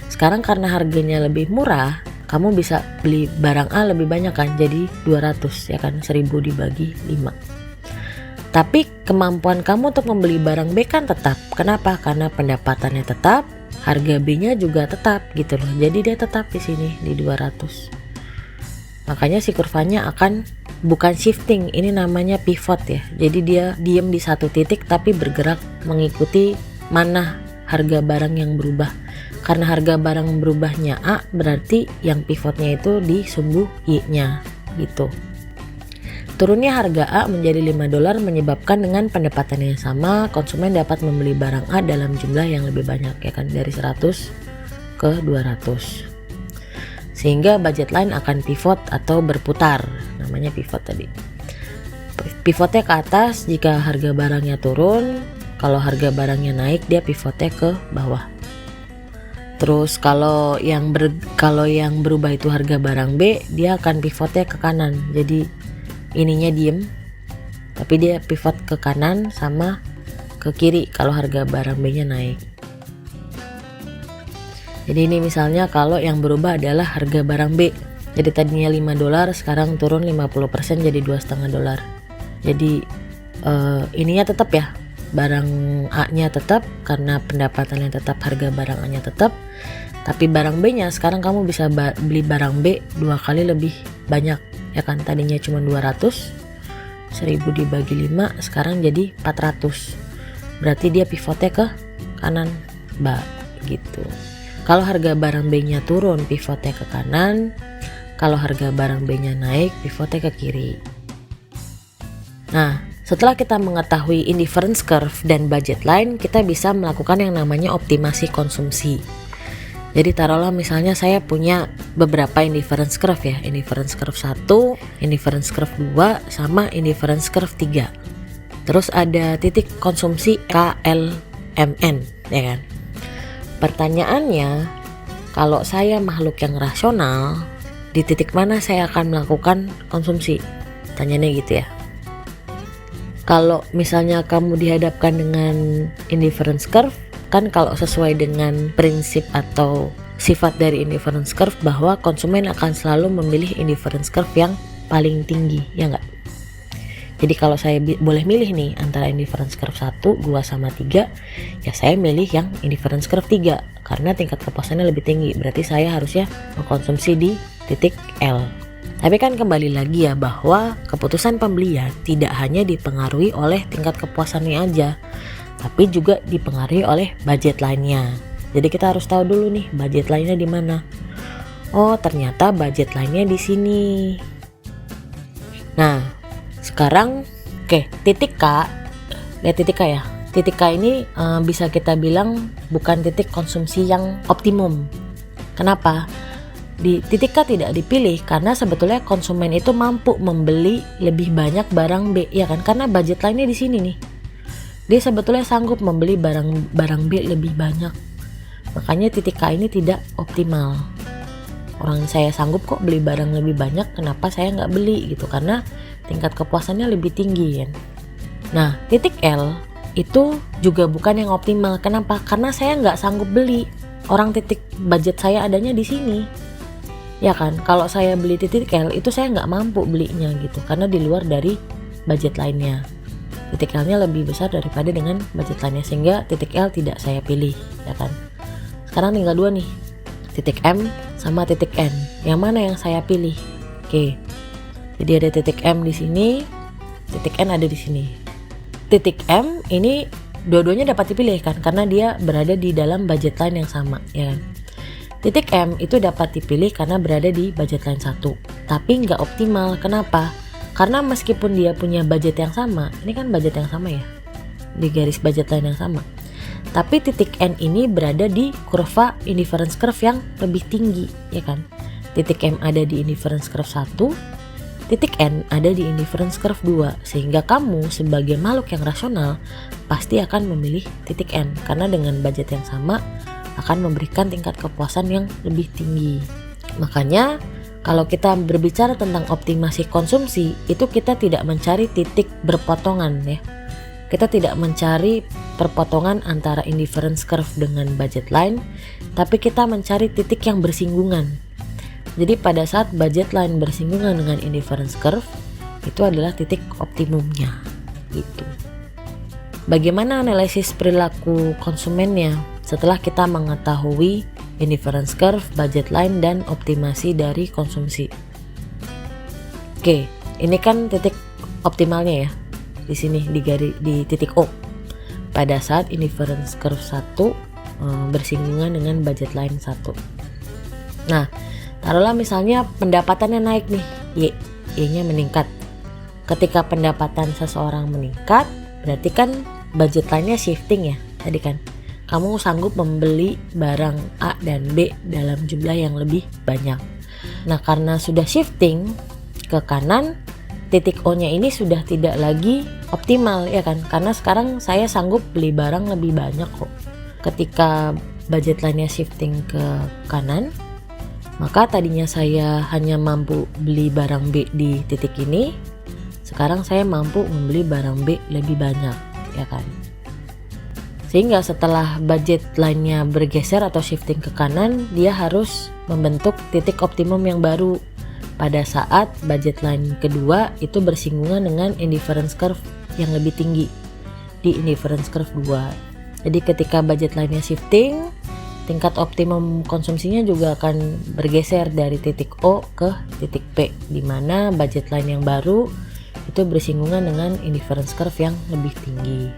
sekarang karena harganya lebih murah, kamu bisa beli barang A lebih banyak kan, jadi 200 ya kan, 1000 dibagi 5. Tapi kemampuan kamu untuk membeli barang B kan tetap. Kenapa? Karena pendapatannya tetap, harga B-nya juga tetap gitu loh. Jadi dia tetap di sini di 200. Makanya si kurvanya akan bukan shifting, ini namanya pivot ya. Jadi dia diam di satu titik tapi bergerak mengikuti mana harga barang yang berubah. Karena harga barang berubahnya A, berarti yang pivotnya itu di sumbu Y-nya gitu. Turunnya harga A menjadi $5 menyebabkan dengan pendapatan yang sama, konsumen dapat membeli barang A dalam jumlah yang lebih banyak ya kan, dari 100 ke 200. Sehingga budget line akan pivot atau berputar, namanya pivot tadi. Pivotnya ke atas jika harga barangnya turun, kalau harga barangnya naik dia pivotnya ke bawah. Terus kalau yang berubah itu harga barang B, dia akan pivotnya ke kanan. Jadi ininya diem, tapi dia pivot ke kanan sama ke kiri kalau harga barang B-nya naik. Jadi ini misalnya kalau yang berubah adalah harga barang B. Jadi tadinya $5, sekarang turun 50% jadi $2,5. Jadi ininya tetap ya, barang A-nya tetap karena pendapatannya tetap, harga barang A-nya tetap. Tapi barang B-nya sekarang kamu bisa beli barang B 2 kali lebih banyak. Ya kan, tadinya cuma 200, 1000 dibagi 5, sekarang jadi 400. Berarti dia pivotnya ke kanan, gitu. Kalau harga barang B-nya turun, pivotnya ke kanan. Kalau harga barang B-nya naik, pivotnya ke kiri. Nah, setelah kita mengetahui indifference curve dan budget line, kita bisa melakukan yang namanya optimasi konsumsi. Jadi taruhlah misalnya saya punya beberapa indifference curve ya, indifference curve 1, indifference curve 2, sama indifference curve 3. Terus ada titik konsumsi KLMN, ya kan? Pertanyaannya, kalau saya makhluk yang rasional, di titik mana saya akan melakukan konsumsi? Tanyanya gitu ya. Kalau misalnya kamu dihadapkan dengan indifference curve, kan kalau sesuai dengan prinsip atau sifat dari indifference curve bahwa konsumen akan selalu memilih indifference curve yang paling tinggi, ya enggak? Jadi kalau saya boleh milih nih antara indifference curve 1, 2, sama 3, ya saya milih yang indifference curve 3 karena tingkat kepuasannya lebih tinggi. Berarti saya harusnya mengkonsumsi di titik L. Tapi kan kembali lagi ya bahwa keputusan pembelian tidak hanya dipengaruhi oleh tingkat kepuasannya aja, tapi juga dipengaruhi oleh budget line-nya. Jadi kita harus tahu dulu nih budget line-nya di mana. Oh, ternyata budget line-nya di sini. Nah, sekarang titik K. Lihat titik K ya. Titik K ini bisa kita bilang bukan titik konsumsi yang optimum. Kenapa? Di titik K tidak dipilih karena sebetulnya konsumen itu mampu membeli lebih banyak barang B, ya kan? Karena budget line-nya di sini nih. Dia sebetulnya sanggup membeli barang B lebih banyak. Makanya titik K ini tidak optimal. Orang saya sanggup kok beli barang lebih banyak, kenapa saya nggak beli gitu? Karena tingkat kepuasannya lebih tinggi kan. Nah, titik L itu juga bukan yang optimal. Kenapa? Karena saya nggak sanggup beli. Orang titik budget saya adanya di sini. Ya kan, kalau saya beli titik L itu saya nggak mampu belinya gitu. Karena di luar dari budget lainnya. Titik L-nya lebih besar daripada dengan budget lainnya, sehingga titik L tidak saya pilih, ya kan. Sekarang tinggal dua nih, titik M sama titik N. Yang mana yang saya pilih? Oke. Jadi ada titik M di sini, titik N ada di sini. Titik M ini dua-duanya dapat dipilih kan, karena dia berada di dalam budget line yang sama, ya kan. Titik M itu dapat dipilih karena berada di budget line 1, tapi nggak optimal. Kenapa? Karena meskipun dia punya budget yang sama, ini kan budget yang sama ya, di garis budget line yang sama, tapi titik N ini berada di kurva indifference curve yang lebih tinggi, ya kan. Titik M ada di indifference curve 1, titik N ada di indifference curve 2, sehingga kamu sebagai makhluk yang rasional pasti akan memilih titik N karena dengan budget yang sama akan memberikan tingkat kepuasan yang lebih tinggi. Makanya kalau kita berbicara tentang optimasi konsumsi, itu kita tidak mencari titik berpotongan ya. Kita tidak mencari perpotongan antara indifference curve dengan budget line, tapi kita mencari titik yang bersinggungan. Jadi pada saat budget line bersinggungan dengan indifference curve, itu adalah titik optimumnya gitu. Bagaimana analisis perilaku konsumennya setelah kita mengetahui indifference curve, budget line, dan optimasi dari konsumsi? Oke, ini kan titik optimalnya ya. Di sini di titik O. Pada saat indifference curve 1 bersinggungan dengan budget line 1. Nah, taruhlah misalnya pendapatannya naik nih, Y-nya meningkat. Ketika pendapatan seseorang meningkat, berarti kan budget line-nya shifting ya, tadi kan. Kamu sanggup membeli barang A dan B dalam jumlah yang lebih banyak. Nah, karena sudah shifting ke kanan, titik O-nya ini sudah tidak lagi optimal ya kan. Karena sekarang saya sanggup beli barang lebih banyak kok. Ketika budget line-nya shifting ke kanan, maka tadinya saya hanya mampu beli barang B di titik ini, sekarang saya mampu membeli barang B lebih banyak, ya kan. Sehingga setelah budget line-nya bergeser atau shifting ke kanan, dia harus membentuk titik optimum yang baru pada saat budget line kedua itu bersinggungan dengan indifference curve yang lebih tinggi di indifference curve 2. Jadi ketika budget line-nya shifting, tingkat optimum konsumsinya juga akan bergeser dari titik O ke titik P, di mana budget line yang baru itu bersinggungan dengan indifference curve yang lebih tinggi.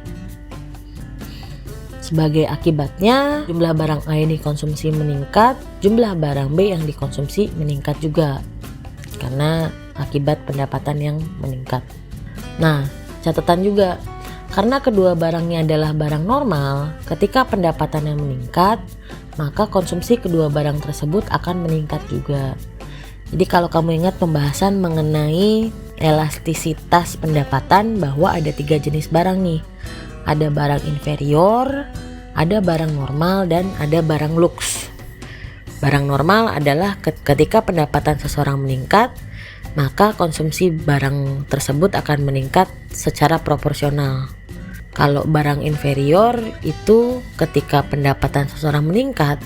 Sebagai akibatnya, jumlah barang A yang dikonsumsi meningkat, jumlah barang B yang dikonsumsi meningkat juga. Karena akibat pendapatan yang meningkat. Nah, catatan juga, karena kedua barangnya adalah barang normal, ketika pendapatan yang meningkat, maka konsumsi kedua barang tersebut akan meningkat juga. Jadi kalau kamu ingat pembahasan mengenai elastisitas pendapatan, bahwa ada 3 jenis barang nih. Ada barang inferior, ada barang normal, dan ada barang luks. Barang normal adalah ketika pendapatan seseorang meningkat, maka konsumsi barang tersebut akan meningkat secara proporsional. Kalau barang inferior itu ketika pendapatan seseorang meningkat,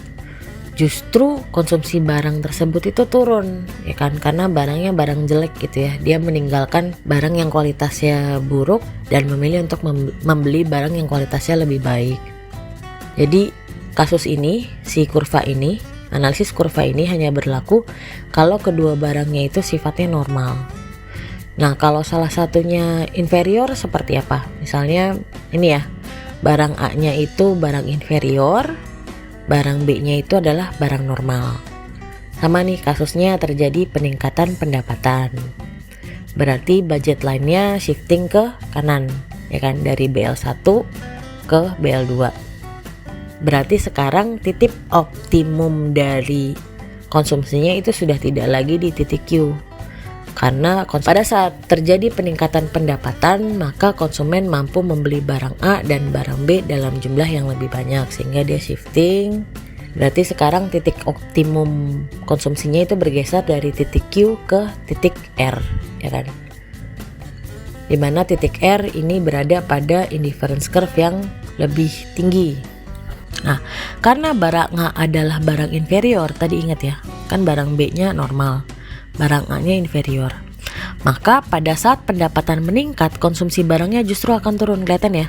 justru konsumsi barang tersebut itu turun, ya kan, karena barangnya barang jelek gitu ya. Dia meninggalkan barang yang kualitasnya buruk dan memilih untuk membeli barang yang kualitasnya lebih baik. Jadi kasus ini, analisis kurva ini hanya berlaku kalau kedua barangnya itu sifatnya normal. Nah, kalau salah satunya inferior seperti apa? Misalnya ini ya, barang A-nya itu barang inferior, barang B-nya itu adalah barang normal. Sama nih kasusnya, terjadi peningkatan pendapatan. Berarti budget line-nya shifting ke kanan, ya kan, dari BL1 ke BL2. Berarti sekarang titik optimum dari konsumsinya itu sudah tidak lagi di titik Q. Karena pada saat terjadi peningkatan pendapatan, maka konsumen mampu membeli barang A dan barang B dalam jumlah yang lebih banyak, sehingga dia shifting. Berarti sekarang titik optimum konsumsinya itu bergeser dari titik Q ke titik R, ya kan? Dimana titik R ini berada pada indifference curve yang lebih tinggi. Nah, karena barang A adalah barang inferior, tadi ingat ya, kan barang B-nya normal, barang A-nya inferior. Maka pada saat pendapatan meningkat, konsumsi barangnya justru akan turun, kelihatan ya.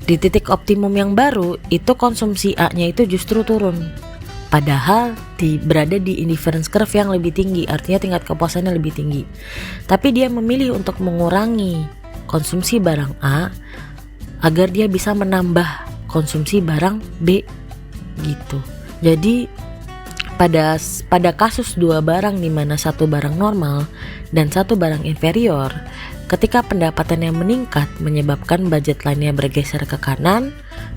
Di titik optimum yang baru, itu konsumsi A-nya itu justru turun. Padahal berada di indifference curve yang lebih tinggi, artinya tingkat kepuasannya lebih tinggi. Tapi dia memilih untuk mengurangi konsumsi barang A agar dia bisa menambah konsumsi barang B gitu. Jadi pada kasus dua barang di mana satu barang normal dan satu barang inferior, ketika pendapatannya meningkat menyebabkan budget line-nya bergeser ke kanan,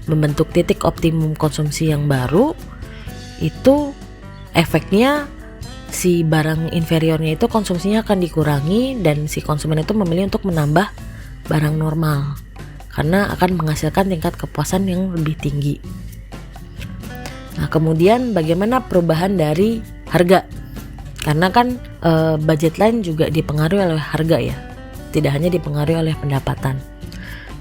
membentuk titik optimum konsumsi yang baru, itu efeknya si barang inferiornya itu konsumsinya akan dikurangi dan si konsumen itu memilih untuk menambah barang normal karena akan menghasilkan tingkat kepuasan yang lebih tinggi. Nah, kemudian bagaimana perubahan dari harga? Karena kan budget line juga dipengaruhi oleh harga ya, tidak hanya dipengaruhi oleh pendapatan.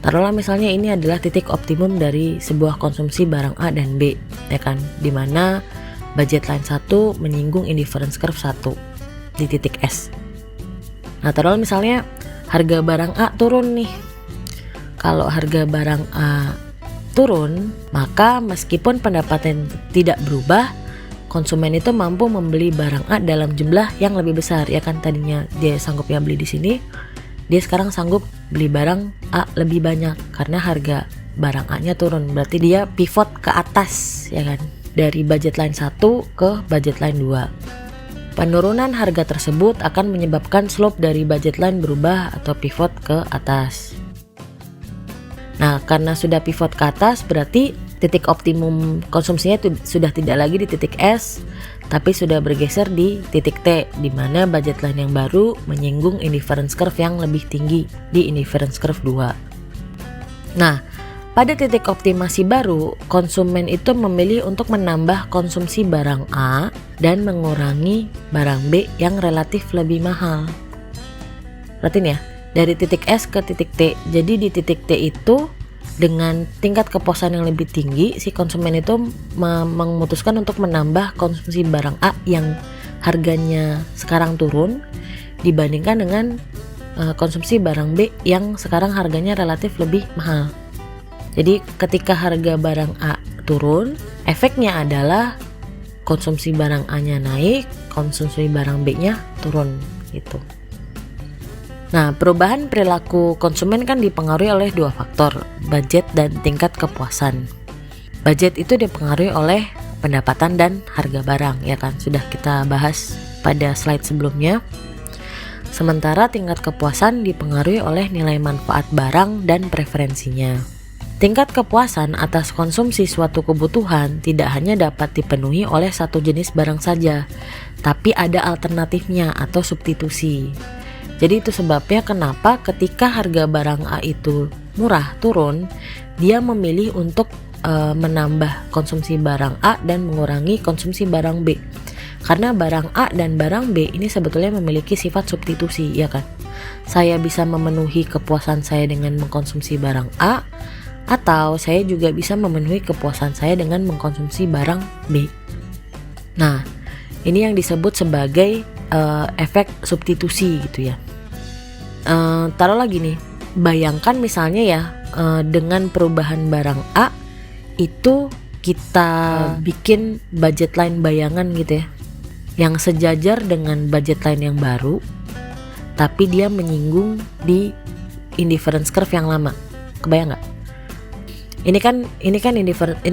Taruhlah misalnya ini adalah titik optimum dari sebuah konsumsi barang A dan B, ya kan, dimana budget line 1 menyinggung indifference curve 1 di titik S. Nah, taruhlah misalnya harga barang A turun nih. Kalau harga barang A turun, maka meskipun pendapatan tidak berubah, konsumen itu mampu membeli barang A dalam jumlah yang lebih besar, ya kan, tadinya dia sanggupnya beli di sini, dia sekarang sanggup beli barang A lebih banyak karena harga barang A-nya turun. Berarti dia pivot ke atas, ya kan, dari budget line 1 ke budget line 2. Penurunan harga tersebut akan menyebabkan slope dari budget line berubah atau pivot ke atas. Nah, karena sudah pivot ke atas, berarti titik optimum konsumsinya itu sudah tidak lagi di titik S, tapi sudah bergeser di titik T, di mana budget line yang baru menyinggung indifference curve yang lebih tinggi di indifference curve 2. Nah, pada titik optimasi baru, konsumen itu memilih untuk menambah konsumsi barang A dan mengurangi barang B yang relatif lebih mahal. Perhatiin ya, dari titik S ke titik T. Jadi di titik T itu dengan tingkat kepuasan yang lebih tinggi, si konsumen itu memutuskan untuk menambah konsumsi barang A yang harganya sekarang turun dibandingkan dengan konsumsi barang B yang sekarang harganya relatif lebih mahal. Jadi ketika harga barang A turun, efeknya adalah konsumsi barang A-nya naik, konsumsi barang B-nya turun gitu. Nah, perubahan perilaku konsumen kan dipengaruhi oleh dua faktor, budget dan tingkat kepuasan. Budget itu dipengaruhi oleh pendapatan dan harga barang, ya kan? Sudah kita bahas pada slide sebelumnya. Sementara tingkat kepuasan dipengaruhi oleh nilai manfaat barang dan preferensinya. Tingkat kepuasan atas konsumsi suatu kebutuhan tidak hanya dapat dipenuhi oleh satu jenis barang saja, tapi ada alternatifnya atau substitusi. Jadi itu sebabnya kenapa ketika harga barang A itu murah turun, dia memilih untuk menambah konsumsi barang A dan mengurangi konsumsi barang B. Karena barang A dan barang B ini sebetulnya memiliki sifat substitusi, ya kan? Saya bisa memenuhi kepuasan saya dengan mengkonsumsi barang A, atau saya juga bisa memenuhi kepuasan saya dengan mengkonsumsi barang B. Nah, ini yang disebut sebagai efek substitusi gitu ya. Taruh lagi nih, bayangkan misalnya ya, dengan perubahan barang A itu kita bikin budget line bayangan gitu ya, yang sejajar dengan budget line yang baru, tapi dia menyinggung di indifference curve yang lama. Kebayang nggak? Ini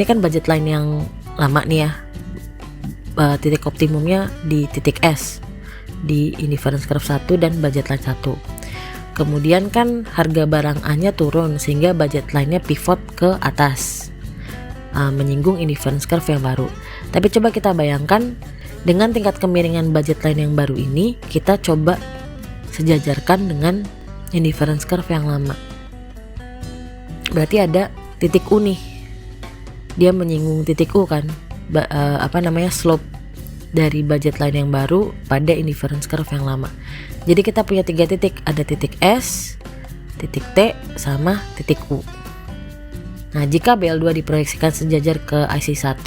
kan budget line yang lama nih ya. Titik optimumnya di titik S di indifference curve 1 dan budget line 1. Kemudian kan harga barang A-nya turun sehingga budget line-nya pivot ke atas, menyinggung indifference curve yang baru. Tapi coba kita bayangkan dengan tingkat kemiringan budget line yang baru ini, kita coba sejajarkan dengan indifference curve yang lama. Berarti ada titik U nih, dia menyinggung titik U kan, slope dari budget line yang baru pada indifference curve yang lama. Jadi kita punya 3 titik, ada titik S, titik T, sama titik U. Nah, jika BL2 diproyeksikan sejajar ke IC1,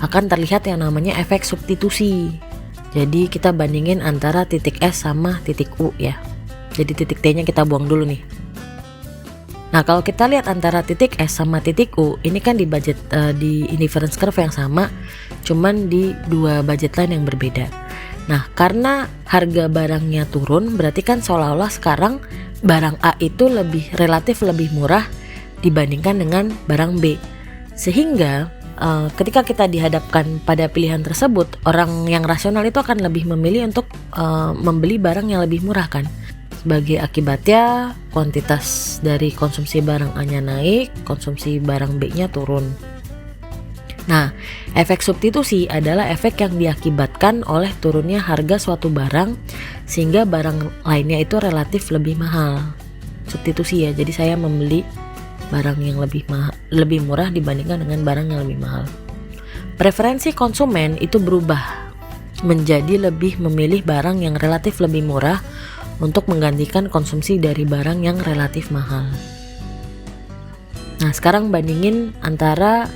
akan terlihat yang namanya efek substitusi. Jadi kita bandingin antara titik S sama titik U ya. Jadi titik T-nya kita buang dulu nih. Nah, kalau kita lihat antara titik S sama titik U, ini kan di indifference curve yang sama, cuman di 2 budget line yang berbeda. Nah, karena harga barangnya turun, berarti kan seolah-olah sekarang barang A itu relatif lebih murah dibandingkan dengan barang B. Sehingga ketika kita dihadapkan pada pilihan tersebut, orang yang rasional itu akan lebih memilih untuk membeli barang yang lebih murah kan. Sebagai akibatnya, kuantitas dari konsumsi barang A-nya naik, konsumsi barang B-nya turun. Nah, efek substitusi adalah efek yang diakibatkan oleh turunnya harga suatu barang sehingga barang lainnya itu relatif lebih mahal. Substitusi ya, jadi saya membeli barang yang lebih murah dibandingkan dengan barang yang lebih mahal. Preferensi konsumen itu berubah menjadi lebih memilih barang yang relatif lebih murah untuk menggantikan konsumsi dari barang yang relatif mahal. Nah, sekarang bandingin antara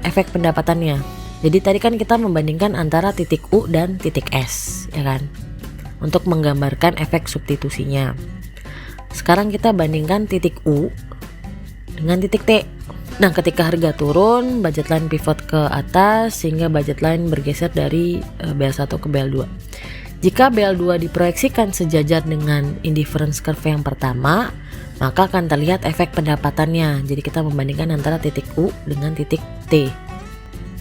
efek pendapatannya. Jadi tadi kan kita membandingkan antara titik U dan titik S, ya kan? Untuk menggambarkan efek substitusinya. Sekarang kita bandingkan titik U dengan titik T. Nah, ketika harga turun, budget line pivot ke atas sehingga budget line bergeser dari BL1 ke BL2. Jika BL2 diproyeksikan sejajar dengan indifference curve yang pertama, maka akan terlihat efek pendapatannya. Jadi kita membandingkan antara titik U dengan titik T.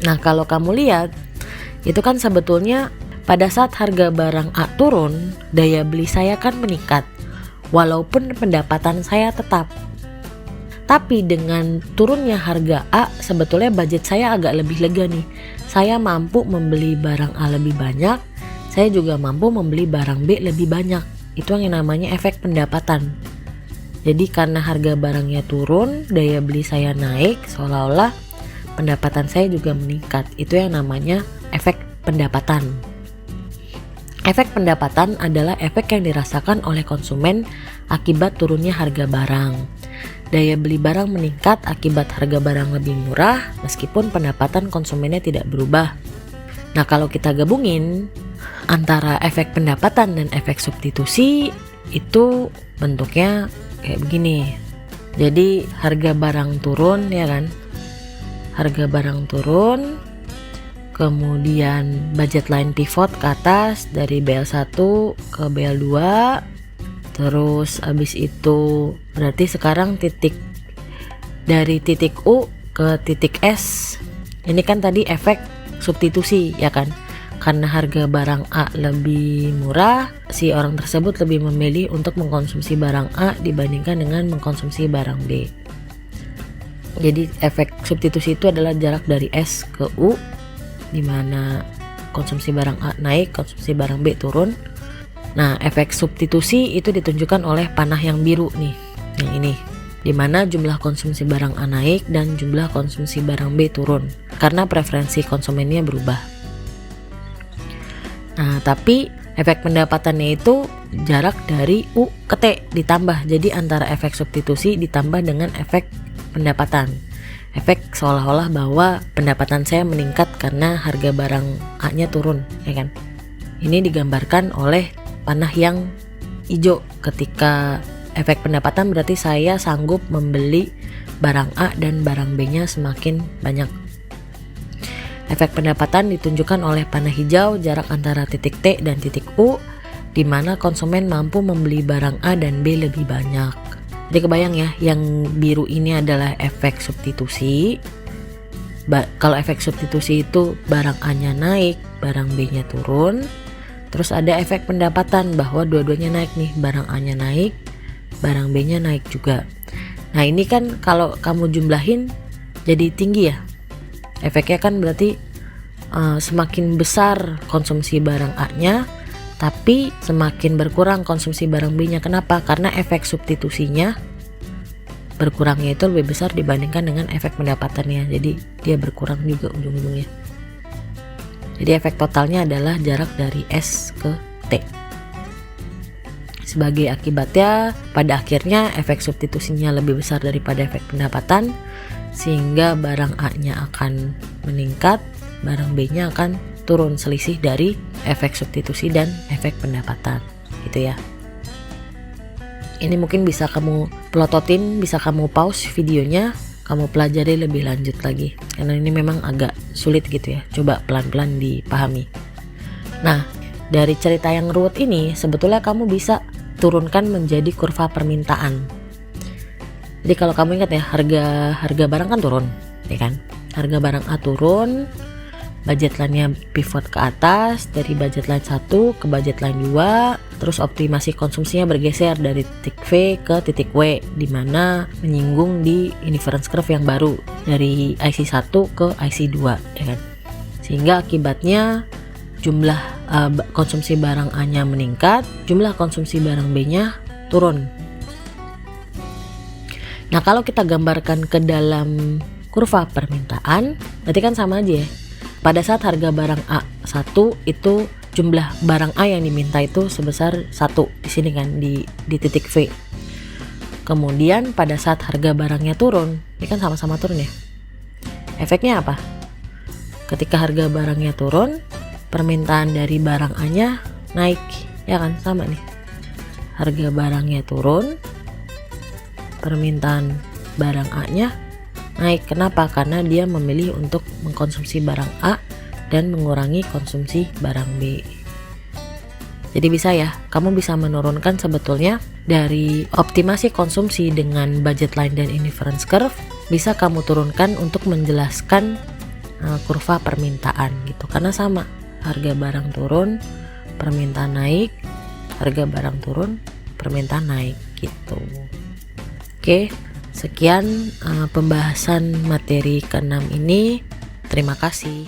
Nah, kalau kamu lihat, itu kan sebetulnya pada saat harga barang A turun, daya beli saya kan meningkat, walaupun pendapatan saya tetap. Tapi dengan turunnya harga A, sebetulnya budget saya agak lebih lega nih. Saya mampu membeli barang A lebih banyak, saya juga mampu membeli barang B lebih banyak. Itu yang namanya efek pendapatan. Jadi karena harga barangnya turun, daya beli saya naik, seolah-olah pendapatan saya juga meningkat. Itu yang namanya efek pendapatan. Efek pendapatan adalah efek yang dirasakan oleh konsumen akibat turunnya harga barang. Daya beli barang meningkat akibat harga barang lebih murah meskipun pendapatan konsumennya tidak berubah. Nah, kalau kita gabungin antara efek pendapatan dan efek substitusi, itu bentuknya kayak begini. Jadi harga barang turun, ya kan? Harga barang turun, kemudian budget line pivot ke atas dari BL1 ke BL2. Terus abis itu berarti sekarang dari titik U ke titik S. Ini kan tadi efek substitusi ya kan. Karena harga barang A lebih murah, si orang tersebut lebih memilih untuk mengkonsumsi barang A dibandingkan dengan mengkonsumsi barang B. Jadi efek substitusi itu adalah jarak dari S ke U, di mana konsumsi barang A naik, konsumsi barang B turun. Nah, efek substitusi itu ditunjukkan oleh panah yang biru nih, yang ini, di mana jumlah konsumsi barang A naik dan jumlah konsumsi barang B turun karena preferensi konsumennya berubah. Nah, tapi efek pendapatannya itu jarak dari U ke T ditambah. Jadi antara efek substitusi ditambah dengan efek pendapatan. Efek seolah-olah bahwa pendapatan saya meningkat karena harga barang A-nya turun, ya kan? Ini digambarkan oleh panah yang hijau. Ketika efek pendapatan berarti saya sanggup membeli barang A dan barang B-nya semakin banyak. Efek pendapatan ditunjukkan oleh panah hijau, jarak antara titik T dan titik U, di mana konsumen mampu membeli barang A dan B lebih banyak. Jadi kebayang ya, yang biru ini adalah efek substitusi. Kalau efek substitusi itu barang A-nya naik, barang B-nya turun. Terus ada efek pendapatan bahwa dua-duanya naik nih, barang A-nya naik, barang B-nya naik juga. Nah ini kan kalau kamu jumlahin jadi tinggi ya. Efeknya kan berarti semakin besar konsumsi barang A-nya, tapi semakin berkurang konsumsi barang B-nya. Kenapa? Karena efek substitusinya berkurangnya itu lebih besar dibandingkan dengan efek pendapatannya. Jadi dia berkurang juga ujung-ujungnya. Jadi efek totalnya adalah jarak dari S ke T. Sebagai akibatnya, pada akhirnya efek substitusinya lebih besar daripada efek pendapatan, sehingga barang A-nya akan meningkat, barang B-nya akan turun, selisih dari efek substitusi dan efek pendapatan, gitu ya. Ini mungkin bisa kamu pelototin, bisa kamu pause videonya, kamu pelajari lebih lanjut lagi, karena ini memang agak sulit gitu ya, coba pelan-pelan dipahami. Nah, dari cerita yang ruwet ini, sebetulnya kamu bisa turunkan menjadi kurva permintaan. Jadi kalau kamu ingat ya, harga barang kan turun, ya kan? Harga barang A turun, budget line-nya pivot ke atas, dari budget line 1 ke budget line 2, terus optimasi konsumsinya bergeser dari titik V ke titik W, di mana menyinggung di inference curve yang baru dari IC1 ke IC2, ya kan? Sehingga akibatnya jumlah konsumsi barang A-nya meningkat, jumlah konsumsi barang B-nya turun. Nah, kalau kita gambarkan ke dalam kurva permintaan, berarti kan sama aja ya. Pada saat harga barang A1 itu jumlah barang A yang diminta itu sebesar 1 di sini kan, di titik V. Kemudian pada saat harga barangnya turun, ini kan sama-sama turun ya. Efeknya apa? Ketika harga barangnya turun, permintaan dari barang A-nya naik, ya kan, sama nih. Harga barangnya turun, permintaan barang A-nya naik. Kenapa? Karena dia memilih untuk mengkonsumsi barang A dan mengurangi konsumsi barang B. Jadi bisa ya, kamu bisa menurunkan sebetulnya dari optimasi konsumsi dengan budget line dan inference curve, bisa kamu turunkan untuk menjelaskan kurva permintaan gitu. Karena sama, harga barang turun, permintaan naik, harga barang turun, permintaan naik gitu. Oke, sekian pembahasan materi ke-6 ini. Terima kasih.